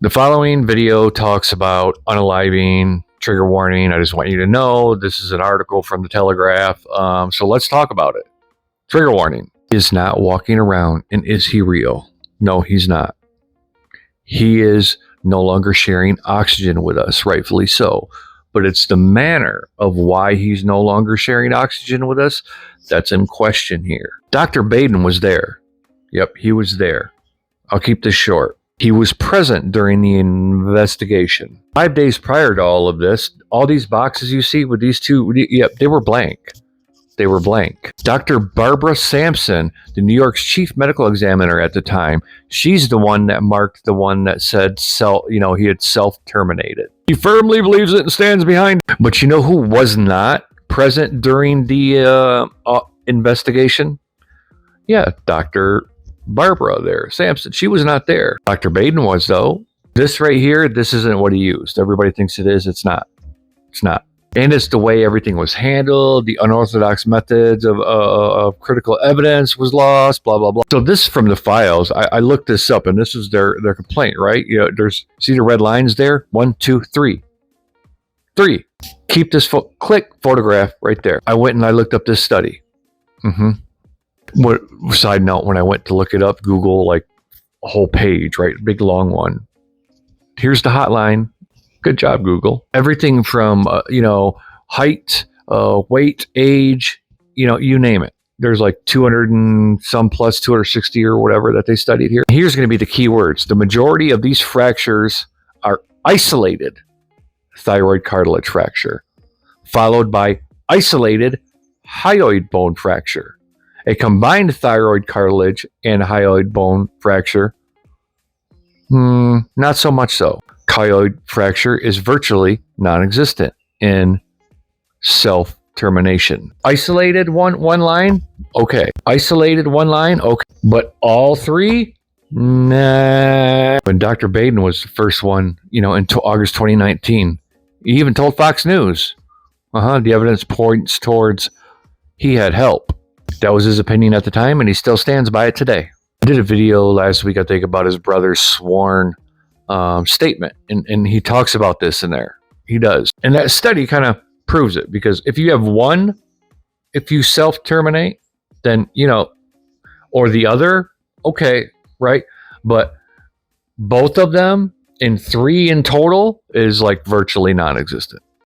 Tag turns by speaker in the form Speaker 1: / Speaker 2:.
Speaker 1: The following video talks about unaliving, trigger warning. I just want you to know this is an article from the Telegraph. So let's talk about it. Trigger warning. He is not walking around, and is he real? No, he's not. He is no longer sharing oxygen with us, rightfully so. But it's the manner of why he's no longer sharing oxygen with us that's in question here. Dr. Baden was there. Yep, he was there. I'll keep this short. He was present during the investigation. 5 days prior to all of this, all these boxes you see with these two, yep, they were blank. They were blank. Dr. Barbara Sampson, the New York's chief medical examiner at the time, she's the one that marked the one that said he had self-terminated. He firmly believes it and stands behind it. But you know who was not present during the investigation? Yeah, Dr. Barbara there, Sampson. She was not there. Dr. Baden was, though. This right here, this isn't what he used. Everybody thinks it is. It's not. It's not. And it's the way everything was handled. The unorthodox methods of critical evidence was lost, blah, blah, blah. So this from the files, I looked this up, and this is their complaint, right? You know, see the red lines there? 1, 2, 3. 3. Keep this, click photograph right there. I went and I looked up this study. What side note, when I went to look it up, Google, like a whole page, right? Big long one. Here's the hotline. Good job, Google. Everything from, height, weight, age, you name it. There's like 200 and some plus 260 or whatever that they studied here. Here's going to be the key words. The majority of these fractures are isolated thyroid cartilage fracture, followed by isolated hyoid bone fracture. A combined thyroid cartilage and hyoid bone fracture, not so much so. Hyoid fracture is virtually non-existent in self-termination. Isolated one line? Okay. Isolated one line? Okay. But all three? Nah. When Dr. Baden was the first one, until August 2019, he even told Fox News, the evidence points towards he had help. That was his opinion at the time, and he still stands by it today. I did a video last week, I think, about his brother's sworn statement, and he talks about this in there. He does. And that study kind of proves it, because if you have one, if you self-terminate, then, or the other, okay, right? But both of them in 3 in total is like virtually non-existent.